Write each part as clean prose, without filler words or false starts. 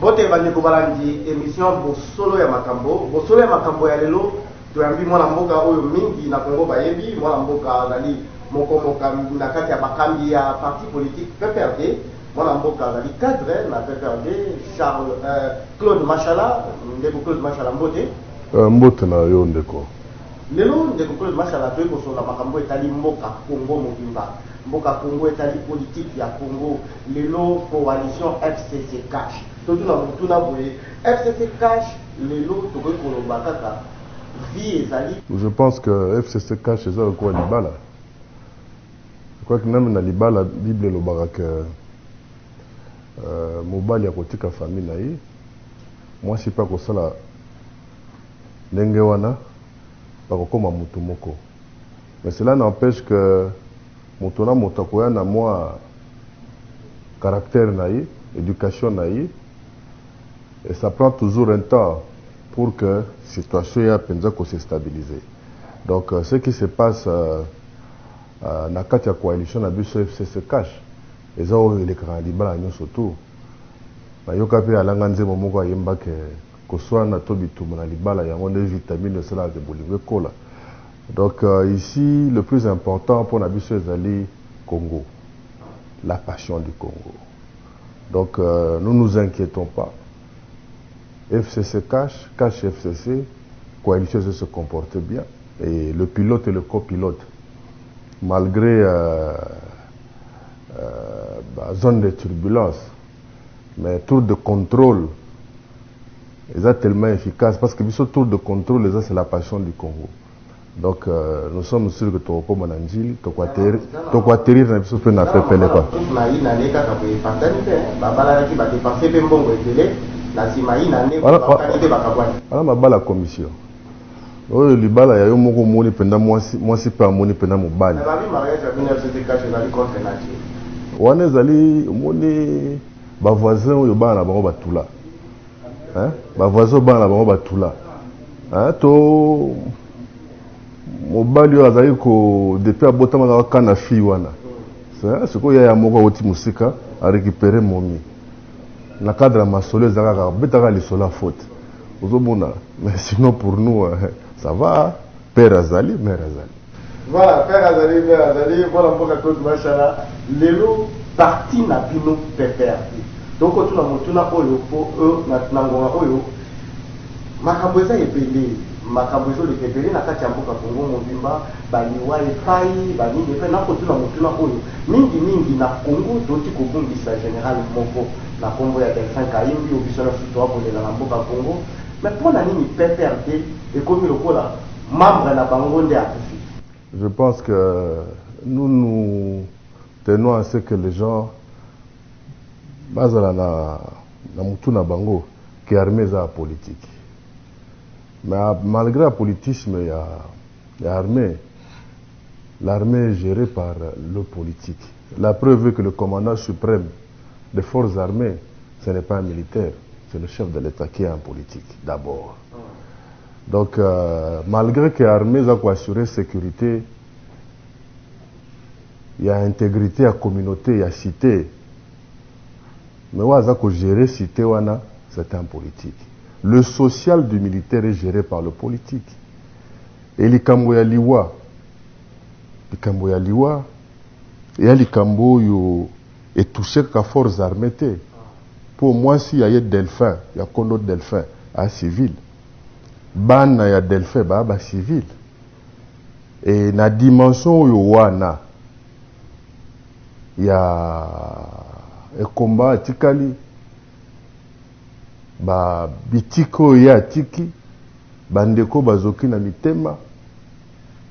Bote bandeko balandi émission Bosolo ya Makambo ya lelo toyambi mwana mboka oyo mingi na Congo bayebi mwana mboka azali mokomoka na kati ya bakambi ya parti politique PPRD mwana mboka azali cadre na PPRD Charles Claude Machala ndeko Claude Machala mbote mbote na yo ndeko lelo ndeko Claude Machala toyi kosola makambo etali mboka Congo mobimba mboka Congo etali politique ya Congo lelo coalition FCC Cash totuna mutuna boye FCC Cash lelo tokoki koloba kaka vie ezali. Je pense que FCC Cash eza lokola libala. Je crois que même na libala Bible elobaka ke mobali akotika famille na ye mwasi mpe akosala ndenge wana bakokoma mutu moko. Mais cela n'empêche que moto na moto akoya na mwa caractère na ye, éducation na ye, et ça prend toujours un temps pour que la situation se stabilise. Donc ce qui se passe dans la coalition de FCC Cash, les gens les candidats surtout. Mayoka pe alanga nzemo moko ayemba ke koswana to bitumba na libala yango des vitamines cela de bolingo kola. Donc ici le plus important pour Nabiso ezali Congo, la passion du Congo. Donc nous nous inquiétons pas. FCC Cash FCC, coalition se comporte bien. Et le pilote et le copilote, malgré zone de turbulence, mais tour de contrôle, ils sont tellement efficaces parce que ce tour de contrôle, c'est la passion du Congo. Donc nous sommes sûrs que tu vas comme un angile, tu vas atterrir dans le peu na pepele quoi. Voilà ma bala commission. Oh libala ya yo moko moni penda mwasi pa moni penda mobali. Wana ezali moni ba voisin oyo bana bango batula. Hein? Ba voisin bana bango batula. Hein to mobali oyo azali ko depuis abotama na kana fi wana. C'est ko ya moko oti musika a récupérer momi. Na cadre masolo ezaka betaka lisola faute. Ozomona mais sinon pour nous ça va, père Azali, mère Azali. Voilà, père Azali, mère Azali, voilà pour la cause machala. Lelo parti na bino PPRD. Donc tu na motuna oyo po na ngonga oyo makambo eza ebele makambo ezo lebele na kati ya mboka Congo mobimba baliwa efai banini pe na kotuna motuna oyo mingi na Congo doti kobungisa général moko na kombo ya Delphin Kayimbi obiso na suto abolela na mboka Congo. Mais pour la ligne PPRD et comme le cola membre na bango nde akufi. Je pense que nous tenons à ce que les gens bazala na mutu na bango qui armée za politique. Mais malgré le politisme il y a armée. L'armée est gérée par le politique. La preuve est que le commandant suprême des forces armées, ce n'est pas un militaire. C'est le chef de l'État qui est en politique, d'abord. Donc, malgré que l'armée a assuré sécurité, il y a intégrité à communauté, il y a cité. Mais on a gérer cité, c'est un politique. Le social du militaire est géré par le politique. Et les Kamboya Liwa, et les Kamboya est touché qu'à force armée. Pour moi, s'il y a Delphin, il y a Kondo Delphin, à civil. Ban, il y a Delphin, à civil. Et dans la dimension où il y a un combat à Tikali, bitiko ya tiki, bandeko bazoki na mitema,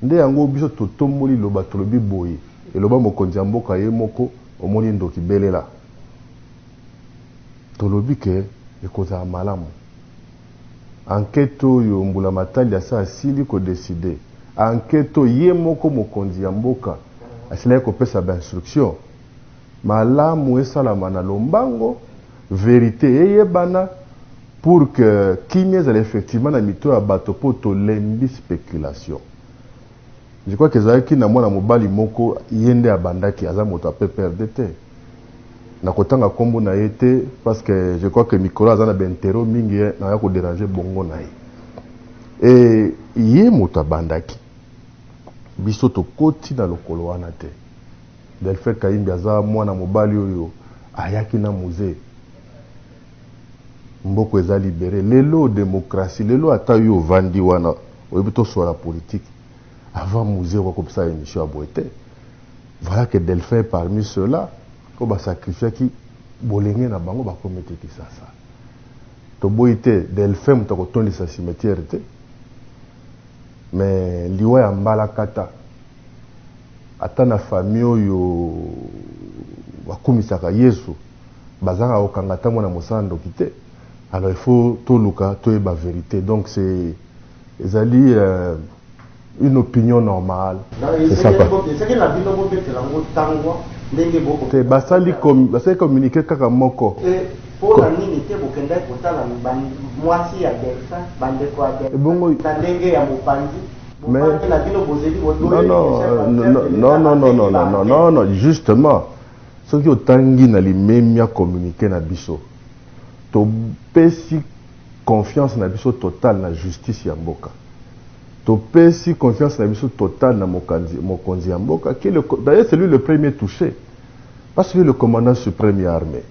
nde yango biso totomboli loba tolobi boye, et loba mokonzi ya mboka ye moko, omoni ndoki belela. Tolobi ke ekozala malamu. Enquête oyo mbula matali asa asili ko décider. Enquête ye moko mokonzi ya mboka asila ko pesa ba instruction. Malamu esalama na lombango, vérité eyebana pour que kimia ezala effectivement na mito ya bato po to lembi spéculation. Je crois que ezalaki na mwana mobali moko yende abandaki aza moto a PPRD te. nakotanga kombo na été parce que je crois que Nicolas azana bentero mingi na ko déranger bongo na ye. Et ye moto bandaki biso to koti na lokolo wana te. Delphin Kayimbi aza mwana mobali oyo ayaki na musée. Mboko eza libéré lelo démocratie lelo ata yo vandi wana oyebito sur la politique avant musée wa comme ça émission à boité. Voilà que Delphin parmi ceux-là ko ba sacrifier ki bolenge na bango ba commettre ki ça. To boité Delphin mutako tondi sa cimetière te. Mais liwa ya mbala kata ata na famille oyo bakumisaka Yesu bazanga okanga tango na mosando kite. Alors il faut tout luka tout est la vérité. Donc c'est une opinion normale. C'est ça. C'est basali communiquer kaka moko. Pour la minute vous kende kotala mwasi ya Delphin bande kwa Delphin tandenge ya mopanzi. Non, justement, ce qui est tangi na li memia communiquer na biso. To pesi confiance na biso total na justice ya mboka. To pesi confiance na biso total na mokonzi ya mboka qui d'ailleurs c'est lui le premier touché parce que le commandant suprême ya armée.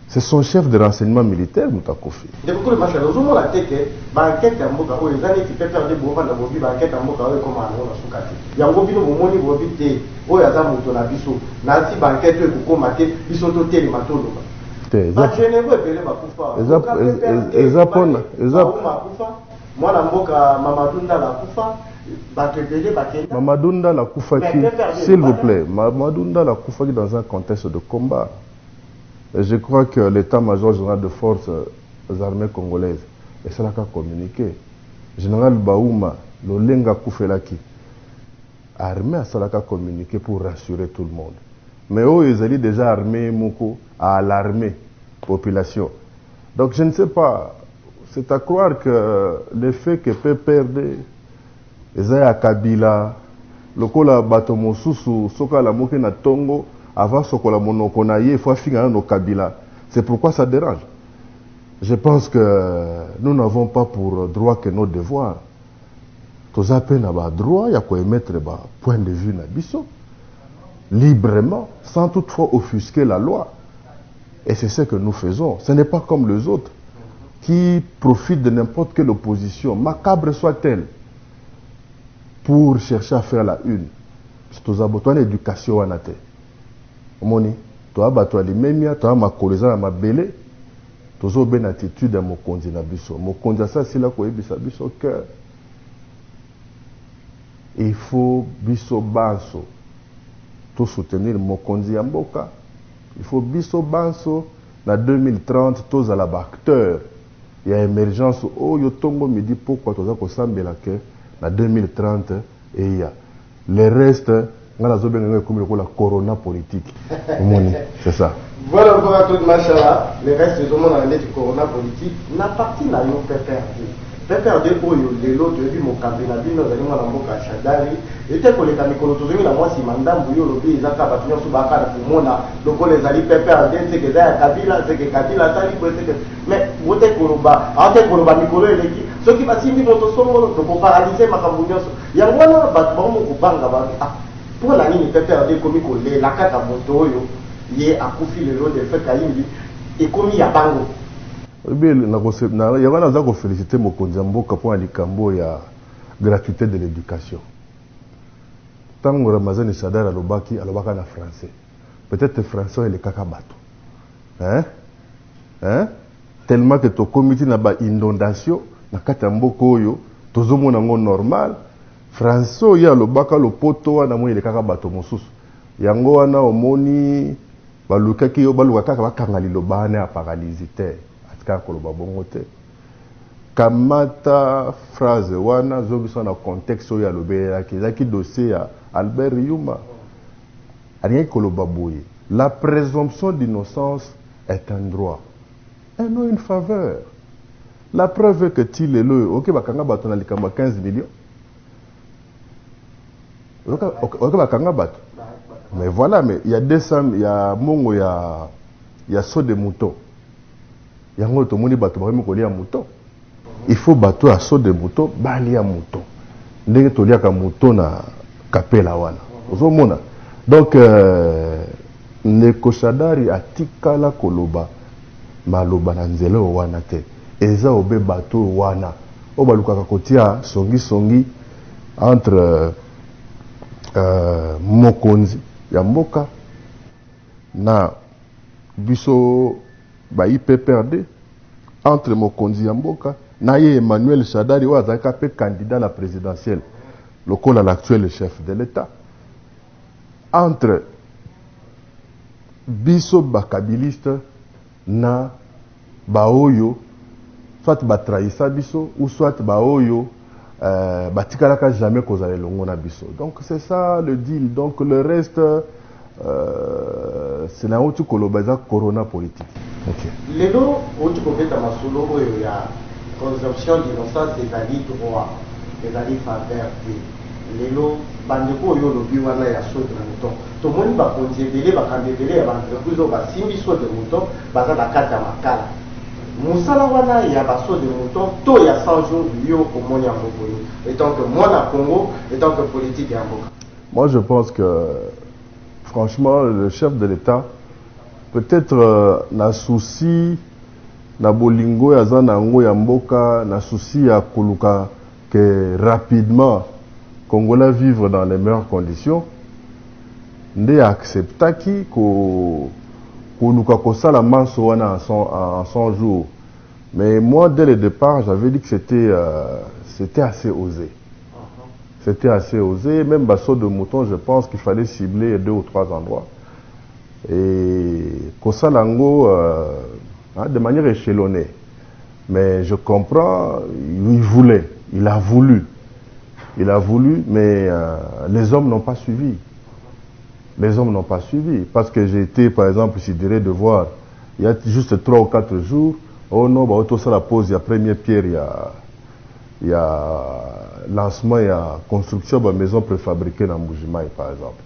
C'est son chef de renseignement militaire Mutakofi. Depuis que le marché nous la teke banquette ya mboka o ezali qui peut faire des bova na bobi banquette ya mboka o comme on a sukati. Ya ngobino bomoni bobi te o ya za moto na biso na ti banquette e ko komate biso to tele matolo. Mamadou la Koufaki, s'il vous plaît, Mamadou la Koufaki dans un contexte de combat. Et je crois que l'état-major général de forces armées congolaises, et c'est là qu'a communiqué. Général Baouma, l'Olenga Koufelaki, armée à cela qu'a communiqué pour rassurer tout le monde. Mais eux, ils étaient déjà armés, Moko, à alarmer la population. Donc je ne sais pas, c'est à croire que le fait que peut perdre, ils à Kabila, le kola batomo susu, soka la moke na tongo, avant sokola monoko na ye, il faut finir nos Kabila. C'est pourquoi ça dérange. Je pense que nous n'avons pas pour droit que nos devoirs. Tous à peine à droit, il y a quoi émettre point de vue na biso. Librement, sans toutefois offusquer la loi. Et c'est ce que nous faisons. Ce n'est pas comme les autres qui profitent de n'importe quelle opposition, macabre soit-elle, pour chercher à faire la une. C'est aux abotouans d'éducation à nate. Moni, toi abattoir les mêmes, toi ma colisa ma belle, toi au ben attitude à mon kondi na biso. Mon kondi ça c'est là quoi bisa biso cœur. Il faut biso banso. Tout soutenir Mokonzi Mboka. Il faut biso banso na 2030 tous à la acteur. Il y a émergence oh yo tongo me dit pourquoi tous ko sambela que na 2030 et il y a le reste ngala zo benga comme la corona politique. C'est ça. Voilà pour tout machallah, le reste du monde a du corona politique na partie na yo perdu. PPRD oyo lelo toyebi mokambi na bino ozali mwana mboka Shadari ete koleka mikolo tozongi na mwasi mandambu yo lobi ezaka bato nyonso bakala komona lokola ezali PPRD seke eza ya Kabila seke Kabila atali po seke mais bote koloba ate koloba mikolo eleki soki basimbi moto songolo tokoparalyse makambo nyonso yango wana bato bango mokobanga bato mpona nini PPRD ekomi kolela kaka moto oyo ye akufi lelo Delphin Kayimbi ekomi ya bango. Il y a féliciter Mokonzi Mboka pour la gratuité de l'éducation. Tant que Ramazan et Sadar alobaki en français. Peut-être le français est le kakabato. Tellement que ton comité n'a pas inondation, na katambo yo, tozo monango normal. Français ya lobaka lo poto na mo le kakabato mosusu. Yango wana omoni balukaki yo balukaka bakanga liloba na paralysité. Kamata phrase wana zobiso na contexte ya lobela ki dossier ya Albert Yuma rien que le la présomption d'innocence est un droit et non une faveur. La preuve est que il est le OK bakanga bato na likamba 15 millions OK bakanga bato Mais voilà, mais il y a 200, il y a mongo, il y a saut de mouton. Il y a un autre monde bateau, il mouton. Il faut bateau à saut de mouton, bali à mouton. Ndenge to liaka mouton na kapela wana. Ozomona. Donc Neko Shadari atikala koloba maloba na nzelo wana te. Eza obe bateau wana. O balukaka kotia songi entre mokonzi ya mboka na biso ba IPPRD, entre mokonzi ya mboka na ye Emmanuel Shadari wa azaka pe candidat à la présidentielle lokola l'actuel chef de l'État, entre biso bakabiliste na baoyo soit batrahisa biso ou soit baoyo batikalaka jamais kozala longo na biso. Donc c'est ça le deal. Donc le reste c'est na otu koloba corona politique. OK. Lelo otu kobeta masolo oyo ya consomption d'innocence des alliés droit, des alliés faveur. Lelo bandeko oyo lobi wana ya saut de mouton. To moni ba konzebele ba kandebele ya bandeko zo ba simbi saut de mouton baza na kata makala. Moussala wana ya ba saut de mouton to ya 100 jours yo omoni ya mbokoyo. Et donc moi na Congo et donc politique ya mboka. Moi je pense que franchement le chef de l'État peut-être na souci na bolingo ya zanango ya mboka na souci ya koluka que rapidement Congolais vivre dans les meilleures conditions, nde acceptaki ko luka kosala manso wana en 100 jours. Mais moi dès le départ j'avais dit que c'était assez osé. C'était assez osé, même basso de mouton, je pense qu'il fallait cibler 2 ou 3 endroits. Et kosalango de manière échelonnée. Mais je comprends, il a voulu, mais les hommes n'ont pas suivi. Les hommes n'ont pas suivi. Parce que j'ai été, par exemple, je dirais, de voir, il y a juste 3 ou 4 jours, oh non, bah, autour de la pause, il y a première pierre, il y a lancement, il y a construction de maison préfabriquée dans Mbujimaï, par exemple.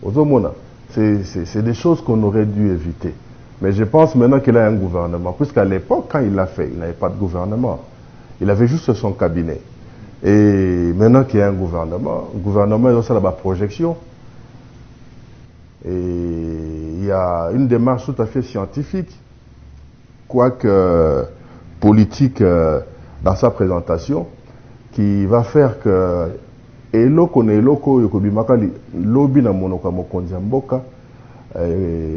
Ozomona, c'est des choses qu'on aurait dû éviter. Mais je pense maintenant qu'il a un gouvernement. Puisqu'à l'époque, quand il l'a fait, il n'avait pas de gouvernement. Il avait juste son cabinet. Et maintenant qu'il y a un gouvernement, le gouvernement il a aussi la projection. Et il y a une démarche tout à fait scientifique, quoique politique dans sa présentation, qui va faire que eloko na eloko yokobimaka lobi na monoko mokonzi mboka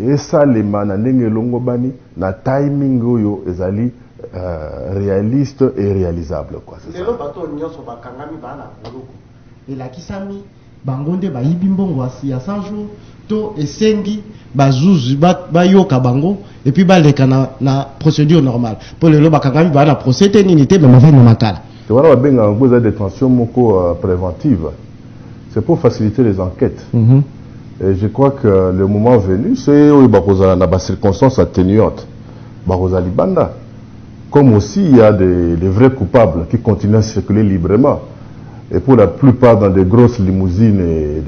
esalema na ndenge longo bani na timing oyo ezali réaliste et réalisable quoi. C'est lelo bato nyonso bakangami bana boloko elakisami bangonde bayibi mbongo ya 100 jours to esengi bazuzi bayoka bango et puis baleka na procédure normale pour lelo bakangami bana procédure nini te mais mauvais na makala. Tu vois, on a besoin de détention préventive. C'est pour faciliter les enquêtes. Et je crois que le moment venu, c'est où il y a des circonstances atténuantes. Banda. Comme aussi, il y a des vrais coupables qui continuent à circuler librement. Et pour la plupart dans des grosses limousines et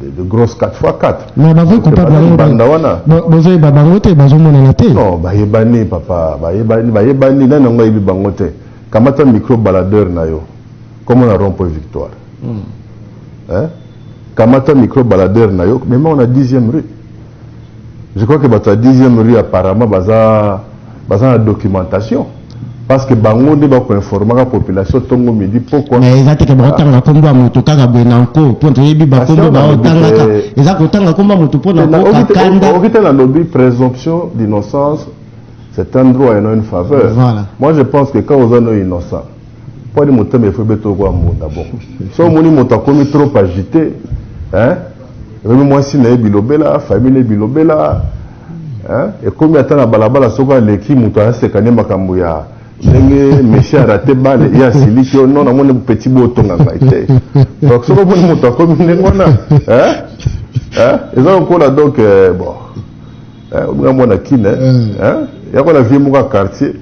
de grosses 4x4. Mais les vrais coupables, non, bayebani papa, bayebani na nanga ibi bangote. Kamata micro baladeur na yo. Comment on a rompu Victoire? Hein? Kamata micro baladeur na yo. Mais moi on a 10e rue. Je crois que la 10e rue apparemment baza la documentation. Parce que bango ne va pas informer la population tongo midi pourquoi. Mais ils ont été botanga komba mutu kaka benanko pour te yebi ba komba ba otanga ka. Ils ont kotanga komba mutu pour na kanda. On vit dans lobby présomption d'innocence. C'est un droit et non une faveur. Voilà. Moi je pense que quand on est innocent, pas de monter mais faut beto quoi monde d'abord. Si on monte comme trop agité, hein? Même moi si na bilobela, famille bilobela, hein? Et comme attend la balabala soka leki mutu a se kanye makambo ya ndenge monsieur a raté balle il y a siliki non na mon petit botonga ngaite. Donc soka bon mutu comme ndengona, hein? Et ça on colle donc bon. On a mon akine, hein? Il y a la vie mon quartier.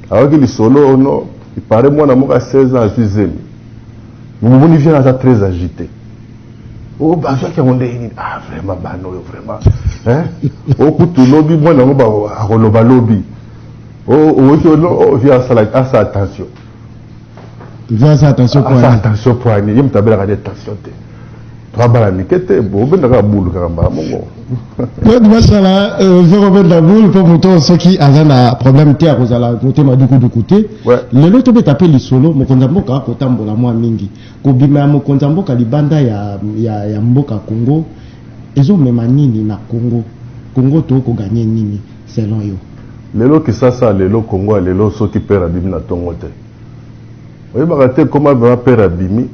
Alors que les solo non, il paraît moi na mon 16 ans à 6e. Mon vient à très agité. oh bazwa ki onde ini ah vraiment bano vraiment hein oh kutu lobby moi na ba akoloba lobby oh ki oh via ça asa attention via ça attention pour asa attention pour ani yim tabela ka attention te trabala mikete bo benda ka bulu ka mbala mongo ouais machallah zéro la boule pour moto ceux qui ont un problème te akozala côté maduku du côté lelo to betape li solo mokonza mboka ko tambola mwa mingi ko bima mokonza mboka libanda ya mboka Congo ezo mema nini na Congo to ko gagner nini selon yo lelo ki sasa lelo Congo lelo so ki pera bimi na tongo te oye bakate comment va pera bimi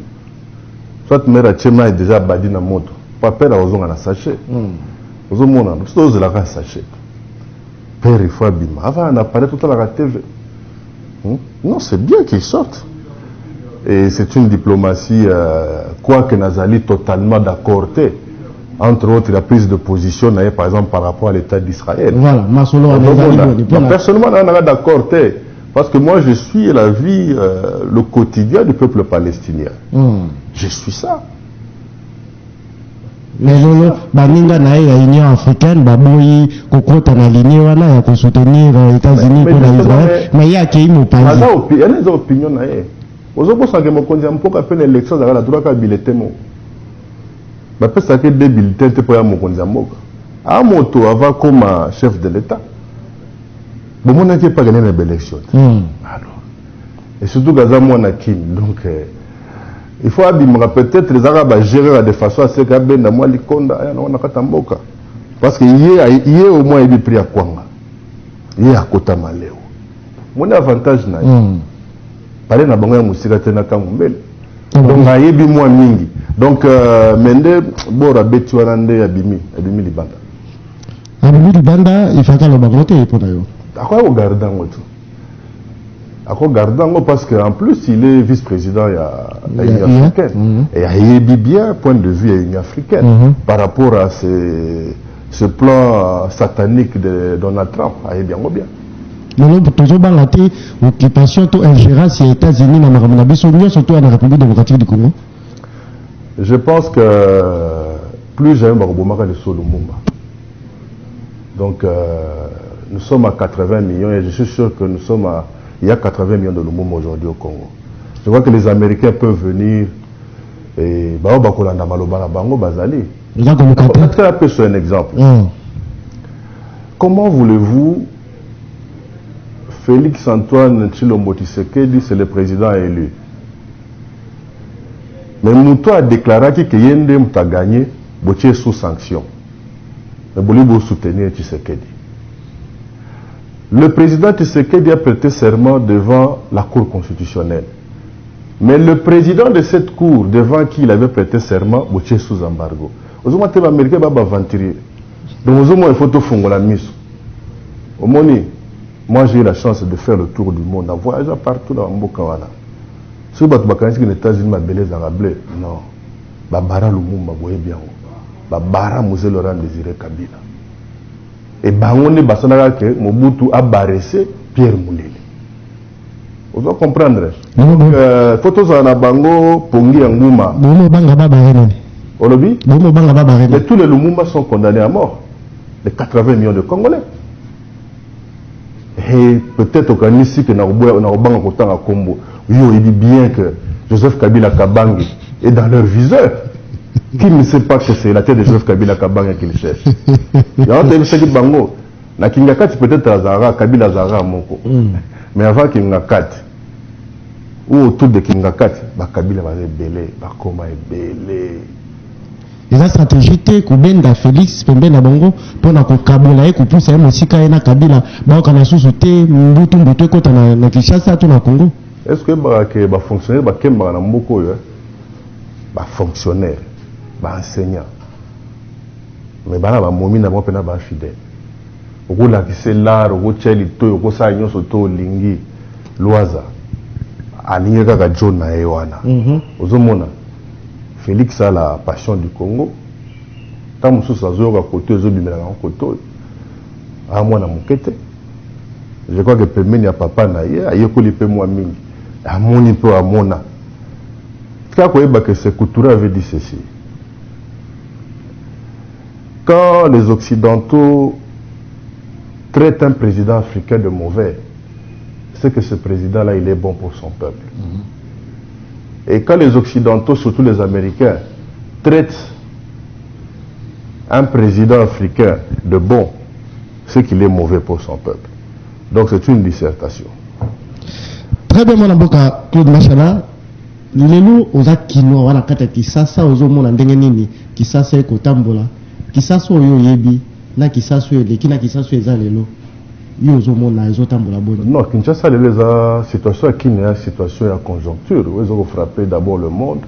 soit mera chema est déjà badi na moto pas pera ozonga na sachet Ozo mona, c'est aux la race sachet. Père il faut abîmer. Avant on apparaît tout à la TV. Non, c'est bien qu'ils sortent. Et c'est une diplomatie, quoi que Nazali totalement d'accord entre autres la prise de position, par exemple par rapport à l'État d'Israël. Voilà, personnellement, on est d'accord parce que moi je suis la vie, le quotidien du peuple palestinien. Je suis ça. Mais lolo baninga na ya Union africaine baboyi kokota na ligne wana ya ko soutenir États-Unis pour Israël mais ya ki mo pa il y a des opinions na ye ozo ko sange mokonzi mpoka pe l'élection za la droit ka bulletin mo ba pesa ke deux bulletins te pour ya mokonzi mboka a moto avant comme chef de l'État bon mon n'était pas gagné l'élection alors et surtout gaza mo na kin donc il faut peut-être les Arabes gérer de façon à ce que ben moi likonda on a katamboka parce que hier au moins il pris à Kwanga hier à Kota Maleo mon avantage na parler na bango ya musika tena kamumbele donc ayebi moi mingi donc mende bora beti wana nde abimi libanda il faut que le bango te pour yo akwa ko garder ngoto Ako Gardango parce qu'en plus il est vice-président à l'Union africaine et il dit bien point de vue à l'Union africaine par rapport à ce plan satanique de Donald Trump il bien bien. Nous toujours bangati occupation to ingérence aux États-Unis na makambo biso surtout en République démocratique du Congo. Je pense que plus jamais bakobomaka le solo Lumumba. Donc nous sommes à 80 millions et je suis sûr que nous sommes à il y a 80 millions de Lumumba aujourd'hui au Congo. Je vois que les Américains peuvent venir et bakolanda maloba bango bazali. C'est un exemple. Comment voulez-vous Félix Antoine Tshilombo Tshisekedi c'est le président élu. Mais Mouto a déclaré que Yende a gagné botier sous sanction. Mais vous soutenir Tshisekedi. Le président Tshisekedi a prêté serment devant la Cour constitutionnelle. Mais le président de cette cour, devant qui il avait prêté serment, est sous embargo. Donc, il faut tout faire la mise. Moi, j'ai eu la chance de faire le tour du monde, en voyageant partout dans le monde. Si vous avez les États-Unis, non. Babara Lumumba, vous voyez bien. Babara Moussé Laurent Désiré Kabila. Et Bangonde Basanara que Mobutu a barré Pierre Moulili. Vous doit comprendre. Photos en Abango, Pongi Angouma. Olobi. Mais tous les Lumumba sont condamnés à mort. Les 80 millions de Congolais. Et peut-être au Kanisi que Narobango Kotan à Combo. Il dit bien que Joseph Kabila Kabangi est dans leur viseur. Qui ne sait pas que c'est la tête de Joseph Kabila Kabanga qu'il cherche. Il y a un tel bango. Na Kingakati peut-être Azara, Kabila Azara Moko. Mais avant Kingakati, ou autour de Kingakati, Kabila va ébélé, Bakoma ébélé. Et la stratégie était que Félix Pembena Bongo pour na Kabila et que plus ça aussi Kaina Kabila, Bakana sous-souté, Mbutu Mbutu Kota na Kinshasa tout na Congo. Est-ce que ba fonctionnaire ba Kemba na Mboko yo? Ba fonctionnaire. Enseignant mais bana ba momi na pena ba fidèle okola kise l'art okocheli to okosa nyonso to lingi loaza alinga kaka John na ewana ozomona Félix a la passion du Congo ta mususu azoyoka kote ozobimela na kote a mwana mokete je crois que pembeni ya papa na ye ayekoli pe mwa mingi amoni pe amona tika koyeba que ce couture avait dit ceci. quand les Occidentaux traitent un président africain de mauvais, c'est que ce président-là, il est bon pour son peuple. Et quand les Occidentaux, surtout les Américains, traitent un président africain de bon, c'est qu'il est mauvais pour son peuple. Donc c'est une dissertation. Très bien, mon Boka Claude Machala. Lelo oza kino wana kata kisasa ozomona ndenge nini kisasa ekotambola kisasa oyo yebi na kisasa eleki na kisasa eza lelo yo ozomona ezotambola boni. Non, Kinshasa lelo eza situation qui est situation ya conjoncture. Ils ont frappé d'abord le monde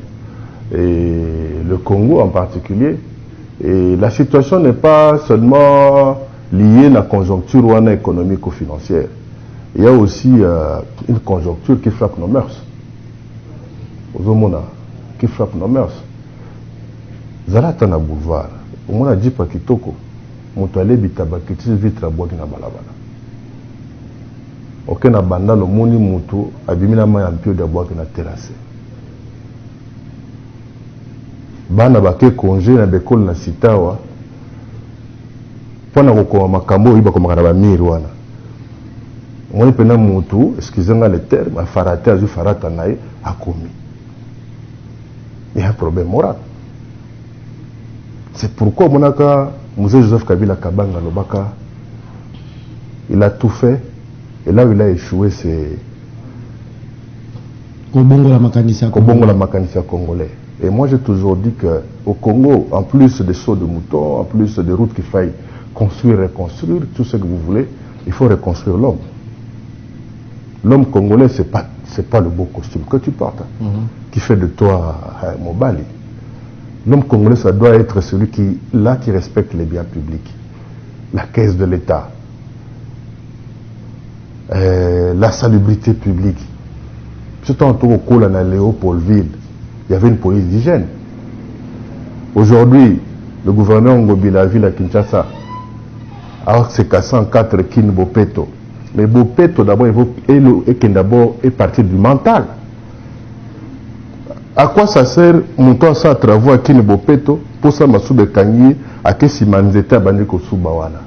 et le Congo en particulier. Et la situation n'est pas seulement liée à la conjoncture ou économique ou financière. Il y a aussi une conjoncture qui frappe nos mœurs. Qui frappe nos mœurs. Zalata na boulevard. Au moins, dit pas kitoko. Montale bitabakiti vitra boki na balabala. Ok na banda le moni moto abimina ma ampio de boki na terrasse. Bana bake congé na bekol na sitawa. Pona ko makambo iba ko makana ba mirwana. Moni pena moto, excusez-moi le terme, a farata azu farata nae akomi. Il y a un problème moral. C'est pourquoi Monaka, Moussé Joseph Kabila Kabanga Lobaka, il a tout fait. Et là où il a échoué, c'est Kobongo la makanisia congolais. Et moi j'ai toujours dit qu'au Congo, en plus des sauts de moutons, en plus des routes qu'il faille construire, reconstruire, tout ce que vous voulez, il faut reconstruire l'homme. L'homme congolais, c'est pas le beau costume que tu portes, qui fait de toi Mobali. L'homme congolais, ça doit être celui qui respecte les biens publics, la caisse de l'État, la salubrité publique. Surtout en tout cas, à Léopoldville, il y avait une police d'hygiène. Aujourd'hui, le gouverneur Ngobi, la ville à Kinshasa, a ses 404 Kin Bopeto. Mais Bopeto, d'abord, est parti du mental. À quoi ça sert montant ça à travaux à Kin Bopeto pour ça Massoube Kanyi à Kessimanzete à Bandiko Subawana?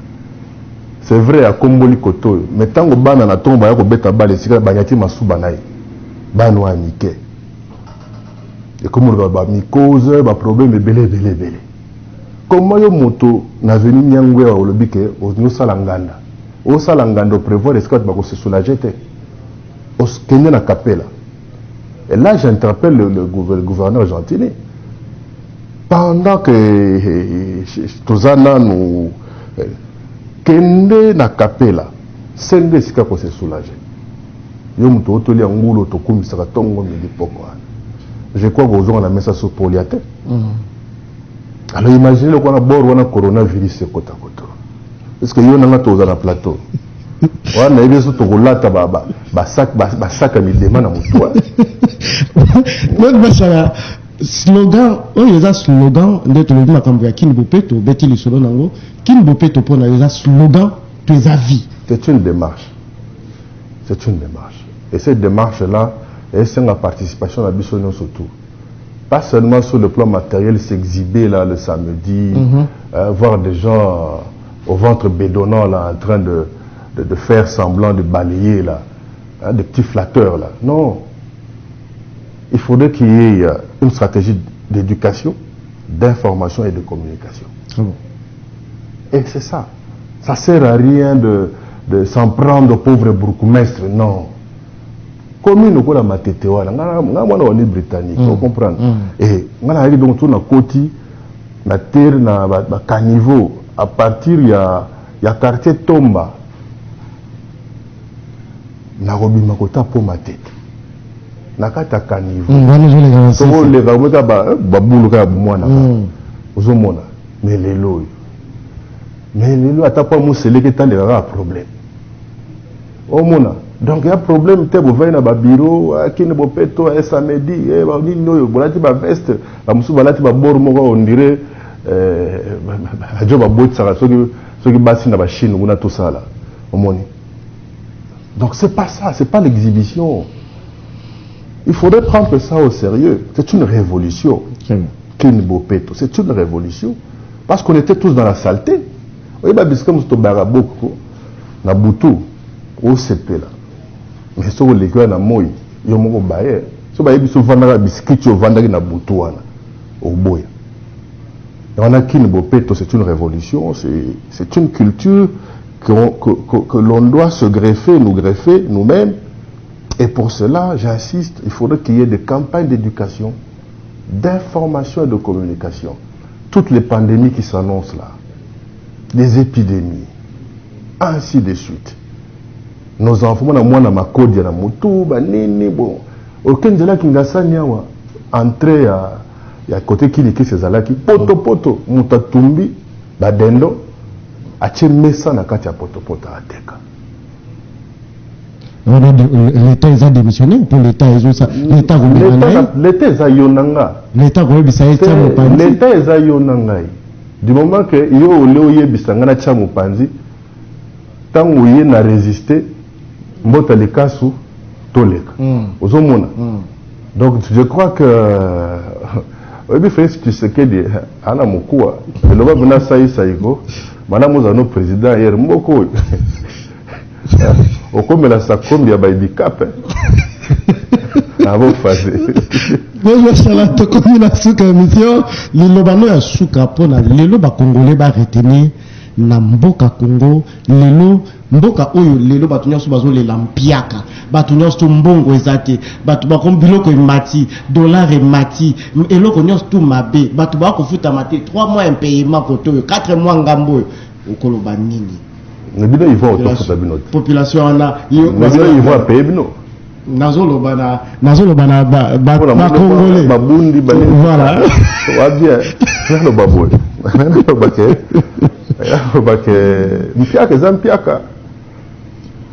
C'est vrai à Komboli Koto, mais tant que Bana na tombe à Kobeta Bale, c'est que Banyati Masubanaï, Bano Anike. Et comme on va mycose, va problème belé. Comment yo moto na venu Nyangwe au lobike au Salanganda? Au Salanganda prévoir les squats se soulager. Au Kenya na Capella. Et là, j'interpelle le gouverneur argentinien. Pendant que Tozana nous Kende na Capella, Sende Sika pour se soulager. Yom Totoli Angulo Tokum Sakatongo Medipoko. Je crois que vous avez mis ça sur Poliate. Alors imaginez le qu'on a bord on a coronavirus côte à côte. Est-ce que yon a tous à plateau? On a eu surtout roulata sac à mi demande à moutoua. Notre slogan, il y a un slogan de tout le monde à Kin Bopeto, Betty le solo nango, Kin Bopeto pour un slogan tes avis. C'est une démarche. C'est une démarche. Et cette démarche-là, c'est la participation à la Bissonne surtout. Pas seulement sur le plan matériel, s'exhiber là le samedi, voir des gens au ventre bédonnant là en train de faire semblant de balayer là, des petits flatteurs là. Non. Il faudrait qu'il y ait une stratégie d'éducation, d'information et de communication. Et c'est ça. Ça ne sert à rien de s'en prendre aux pauvres bourgmestres, non. Commune ou la matetewa, on est britannique, vous comprenez. Et on a donc tout na côté, na terre, na caniveau, à partir il y a quartier Tomba, na robi makota pour ma tête. Na kata caniveau. Comment les gars baboulou ka mwana ba. Ozomona. Mais lelo ata pas mo seleke tant de problème. Au mona. Donc il y a un problème, vous voyez dans le bureau, qui ne peut pas samedi, vous avez une veste, vous avez un bord, on dirait, donc c'est pas ça, c'est pas l'exhibition. Il faudrait prendre ça au sérieux. C'est une révolution. C'est une révolution. Parce qu'on était tous dans la saleté. Oui, bah, parce que nous sommes beaucoup, na butu, au CP là. Mais si on les gars na moi, ils ont baillé. Si on a vendre biscuit, on vend na butu au boya. Et on a qui ne c'est une révolution, c'est une culture que l'on doit se greffer nous-mêmes. Et pour cela, j'insiste, il faudrait qu'il y ait des campagnes d'éducation, d'information et de communication. Toutes les pandémies qui s'annoncent là, des épidémies, ainsi de suite. Nos enfants, moi, na makodi na mutu, banini, bon. Aucun de là qui n'a pas entré à côté qui dit ces alaki, poto, mutatumbi, badendo, a mesa na kati ya poto ateka. L'État a démissionné pour l'État l'État a yonanga. L'État a yonanga. Du moment que yo leo yebisanga na cha mupanzi, tango ye na résister, mbota lekasu toleka. Ozomona. Donc je crois que obi Félix Tshisekedi ana mukua, le loba bina saiko, bana mozano président hier mboko. Au comme la sakombi ya handicap. Avant phase. Bonjour Charlotte, comme la souka émission, l'ilobano ya souka pona lelo ba congolais ba retenir na mboka Congo, lelo mboka oyo lelo batu nyoso bazo le lampiaka, batu nyoso mbongo ezate, batu ba kombiloko emati, dollar emati, eloko nyoso tu mabe, batu ba ko futa mate 3 mois impayement koto 4 mois ngambo okoloba nini. Ils vont autofuta binote. Population ana ils vont payer bino. Nazolo bana ba congolais babundi bani voilà wa bien nalo baboy nalo bake mpiaka zampiaka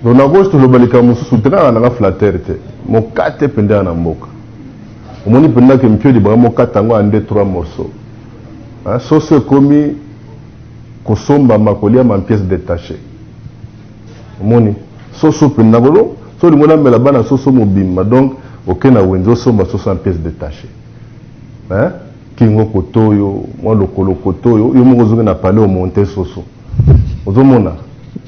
donc na gauche to balika mususu tena na flatter te mokate penda na mboka omoni penda ke mpio di ba mokata ngo ande 3 morceaux hein soso komi kosomba makolia ma pièce détachée omoni soso penda bolo so le mona mela bana soso mobimba donc aucun wenzo somba soso en pièces détachées hein kingo kotoyo moi lokolo kotoyo yo moko zonga na parler au monter soso ozomona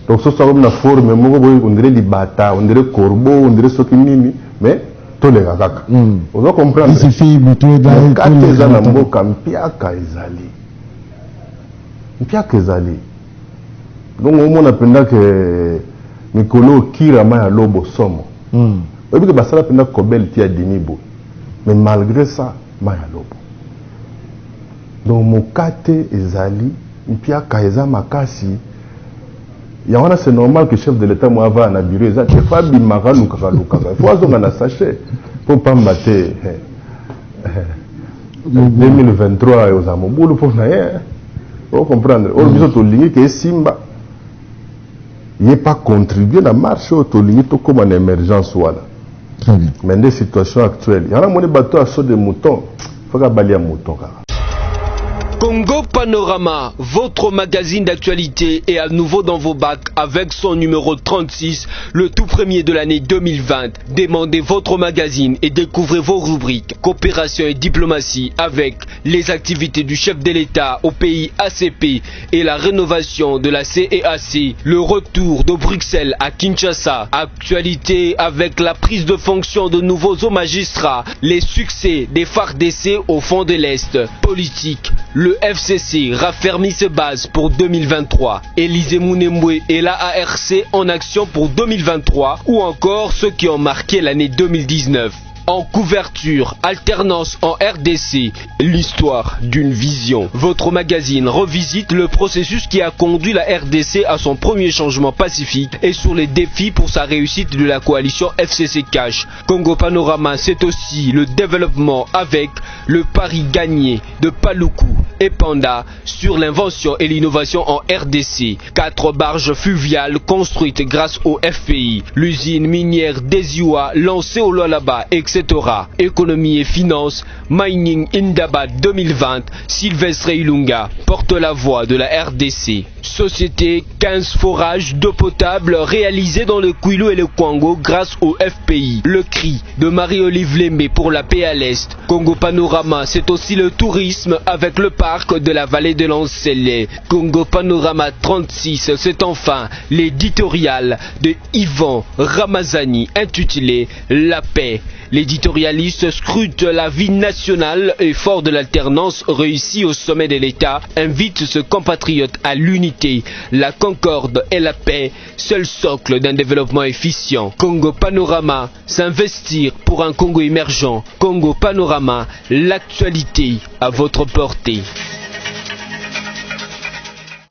donc soso comme na forme moko boy on dirait libata on dirait corbeau on dirait soki nini mais to le kaka ozo comprendre c'est fille buto da kate za na mboka mpiaka ezali donc au mona penda que mikolo kira ma lobo somo obi ke basala penda kobel tia dinibo mais malgré ça ma lobo donc mokate ezali mpia kaeza makasi ya wana c'est normal que chef de l'état mo ava na bureau eza te fabi magalu kakaluka faut azonga na sachet pour pas mbater 2023 aux amobulu pour na ye vous comprendre or biso to lingi ke simba il n'est pas contribué à la marche autolimite comme en émergence. Mais dans les situations actuelles, il y a un bateau à saut de moutons. Il faut qu'il y ait un mouton. Congo Panorama, votre magazine d'actualité est à nouveau dans vos bacs avec son numéro 36, le tout premier de l'année 2020. Demandez votre magazine et découvrez vos rubriques coopération et diplomatie avec les activités du chef de l'État au pays ACP et la rénovation de la CEAC, le retour de Bruxelles à Kinshasa, actualité avec la prise de fonction de nouveaux hauts magistrats, les succès des FARDC au fond de l'Est, politique, le FCC raffermit ses bases pour 2023. Élisée Mounemboué et l'ARC en action pour 2023 ou encore ceux qui ont marqué l'année 2019. En couverture, alternance en RDC, l'histoire d'une vision. Votre magazine revisite le processus qui a conduit la RDC à son premier changement pacifique et sur les défis pour sa réussite de la coalition FCC Cash. Congo Panorama, c'est aussi le développement avec le pari gagné de Paluku et Panda sur l'invention et l'innovation en RDC. 4 barges fluviales construites grâce au FPI. L'usine minière d'Eziwa lancée au Lualaba, etc. Setora, économie et finances, Mining Indaba 2020, Sylvestre Ilunga porte la voix de la RDC. Société, 15 forages d'eau potable réalisés dans le Kwilu et le Kwango grâce au FPI. Le cri de Marie-Olive Lembe pour la paix à l'Est. Congo Panorama, c'est aussi le tourisme avec le parc de la vallée de l'Ancélé. Congo Panorama 36, c'est enfin l'éditorial de Yvan Ramazani intitulé La paix. L'éditorialiste scrute la vie nationale et fort de l'alternance réussie au sommet de l'État, invite ce compatriote à l'unité, la concorde et la paix, seul socle d'un développement efficient. Congo Panorama, s'investir pour un Congo émergent. Congo Panorama, l'actualité à votre portée.